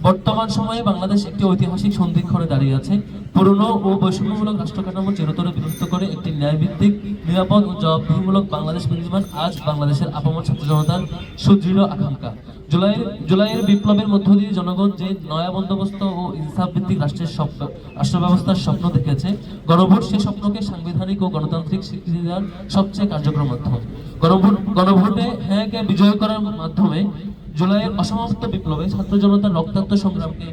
বর্তমান সময়ে বাংলাদেশ একটি ঐতিহাসিক সন্ধিক্ষণে দাঁড়িয়ে আছে। পুরনো ও বৈষম্যমূলক রাষ্ট্র কাঠামো চিরতরে বিলুপ্ত করে একটি ন্যায়ভিত্তিক, নিরাপদ ও জবাবদিহিমূলক বাংলাদেশ বিনির্মাণ আজ বাংলাদেশের আপামর ছাত্র জনতার সুদৃঢ় আকাঙ্ক্ষা। জুলাইয়ের বিপ্লবের মধ্য দিয়ে জনগণ যে নয়া বন্দোবস্ত ও ইনসাফ ভিত্তিক রাষ্ট্র ব্যবস্থার স্বপ্ন দেখেছে, গণভোট সেই স্বপ্নকে সাংবিধানিক ও গণতান্ত্রিক স্বীকৃতি দেওয়ার সবচেয়ে কার্যকর মাধ্যম। গণভোটে হ্যাঁকে বিজয় করার মাধ্যমে জুলাইয়ের অসমাপ্ত বিপ্লবে ছাত্র জনতার রক্তাক্ত সংগ্রামকে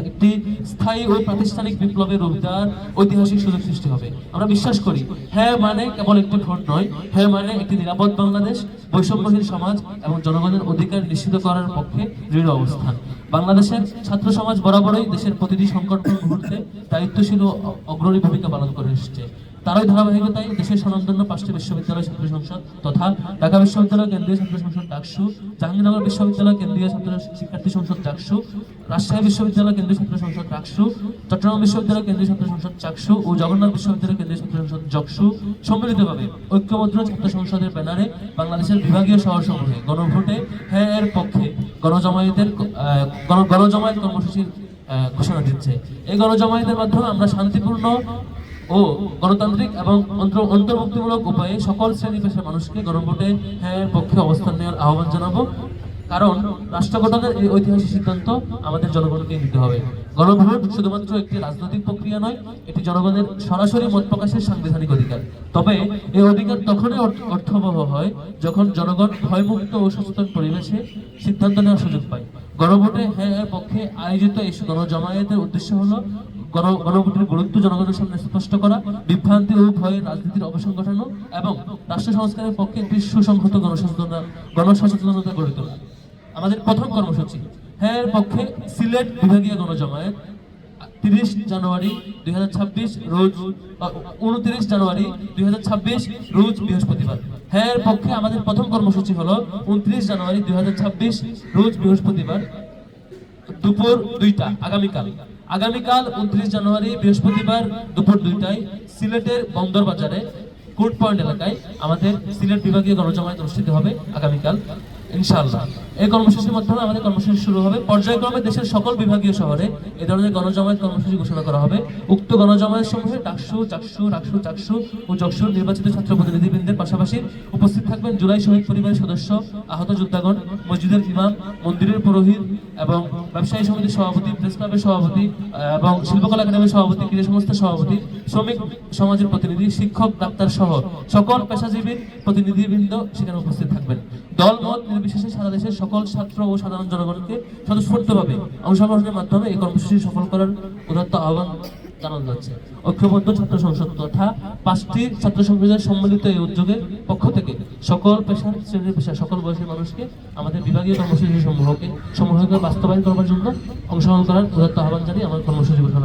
একটি স্থায়ী ও প্রাতিষ্ঠানিক বিপ্লবের রূপ দেওয়ার ঐতিহাসিক সুযোগ সৃষ্টি হবে। আমরা বিশ্বাস করি, হ্যাঁ মানে কেবল একটি ভোট নয়, হ্যাঁ মানে একটি নিরাপদ বাংলাদেশ, বৈষম্যহীন সমাজ এবং জনগণের অধিকার নিশ্চিত করার পক্ষে দৃঢ় অবস্থান। বাংলাদেশের ছাত্র সমাজ বরাবরই দেশের প্রতিটি সংকটময় মুহূর্তে দায়িত্বশীল ও অগ্রণী ভূমিকা পালন করে এসেছে। তারই ধারাবাহিকতায় দেশের স্বনামধন্য 5টি বিশ্ববিদ্যালয় ছাত্র সংসদ তথা ঢাকা বিশ্ববিদ্যালয় কেন্দ্রীয় ছাত্র সংসদ ডাকসু, জাহাঙ্গীরনগর বিশ্ববিদ্যালয় কেন্দ্রীয় ছাত্র শিক্ষার্থী সংসদ ডাকসু, রাজশাহী বিশ্ববিদ্যালয় কেন্দ্রীয় ছাত্র সংসদ ডাকসু, চট্টগ্রাম বিশ্ববিদ্যালয় কেন্দ্রীয় ছাত্র সংসদ চাকসু ও জগন্নাথ বিশ্ববিদ্যালয় কেন্দ্রীয় ছাত্র সংসদ জকসু সম্মিলিতভাবে ঐক্যবদ্ধ ছাত্র সংসদের ব্যানারে বাংলাদেশের বিভাগীয় শহরসমূহে গণভোটে হ্যাঁ এর পক্ষে গণজমায়েত কর্মসূচির ঘোষণা দিচ্ছে। এই গণজমায়েতের মাধ্যমে আমরা শান্তিপূর্ণ ও গণতান্ত্রিক এবং অন্তর্ভুক্তিমূলক উপায়ে সকল শ্রেণী পেশার মানুষকে গণভোটে হ্যাঁ পক্ষে অবস্থান নেওয়ার আহ্বান জানাবো। কারণ রাষ্ট্র গঠনের এই ঐতিহাসিক সিদ্ধান্ত আমাদের জনগণকে নিতে হবে। গণভোট শুধুমাত্র একটি রাজনৈতিক প্রক্রিয়া নয়, এটি জনগণের সরাসরি মত প্রকাশের সাংবিধানিক অধিকার। তবে এই অধিকার তখনই অর্থবহ হয় যখন জনগণ ভয়মুক্ত ও সচেতন পরিবেশে সিদ্ধান্ত নেওয়ার সুযোগ পায়। গণভোটে হ্যাঁ এর পক্ষে আয়োজিত এই গণজমায়েতের উদ্দেশ্য হলো গণভোটের গুরুত্ব জনগণের সামনে স্পষ্ট করা, বিভ্রান্তি ও ভয়ের রাজনীতির অবসান ঘটানো এবং রাষ্ট্র সংস্কারের পক্ষে একটি সুসংহত গণসচেতনতা গড়ে তোলা। আমাদের প্রথম কর্মসূচি হ্যাঁ এর পক্ষে সিলেট বিভাগীয় গণজমায়েত 30 জানুয়ারি 2026 রোজ 29 জানুয়ারি 2026 রোজ বৃহস্পতিবার। হ্যাঁ এর পক্ষে আমাদের প্রথম কর্মসূচি হলো 29 জানুয়ারি 2026 রোজ বৃহস্পতিবার দুপুর 2টা। আগামীকাল 29 জানুয়ারি বৃহস্পতিবার দুপুর 2টায় সিলেটের বন্দর বাজারে কোর্ট পয়েন্ট এলাকায় আমাদের সিলেট বিভাগীয় গণজমায়েত অনুষ্ঠিত হবে আগামীকাল ইনশাআল্লাহ। এই কর্মসূচির মাধ্যমে আমাদের কর্মসূচি শুরু হবে। পর্যায়ক্রমে দেশের সকল বিভাগীয় শহরে এই ধরনের গণজমায়েত কর্মসূচি ঘোষণা করা হবে। উক্ত গণজমায়েত সমূহে ডাকসু, চাকসু ও জকসুর নির্বাচিত ছাত্র প্রতিনিধিবৃন্দের পাশাপাশি উপস্থিত থাকবেন জুলাই শহীদ পরিবারের সদস্য, আহত যোদ্ধাগণ, মসজিদের ইমাম, মন্দিরের পুরোহিত এবং ব্যবসায়ী সমিতির সভাপতি, প্রেস ক্লাবের সভাপতি এবং শিল্পকলা একাডেমির সভাপতি, ক্রীড়া সংস্থার সভাপতি, শ্রমিক সমাজের প্রতিনিধি, শিক্ষক, ডাক্তার সহ সকল পেশাজীবীর প্রতিনিধিবৃন্দ সেখানে উপস্থিত থাকবেন। দল মত নির্বিশেষে সারা দেশের সকল ছাত্র ও সাধারণ জনগণকে স্বতঃস্ফূর্তভাবে অংশগ্রহণের মাধ্যমে এই কর্মসূচি সফল করার উদাত্ত আহ্বান জানানো যাচ্ছে। ঐক্যবদ্ধ ছাত্র সংসদ তথা 5টি ছাত্র সংসদের সম্মিলিত এই উদ্যোগের পক্ষ থেকে সকল পেশার শ্রেণীর পেশা সকল বয়সের মানুষকে আমাদের বিভাগীয় কর্মসূচি সমূহকে বাস্তবায়ন করার জন্য অংশগ্রহণ করার উদাত্ত আহ্বান জানিয়ে আমার কর্মসূচি ঘোষণা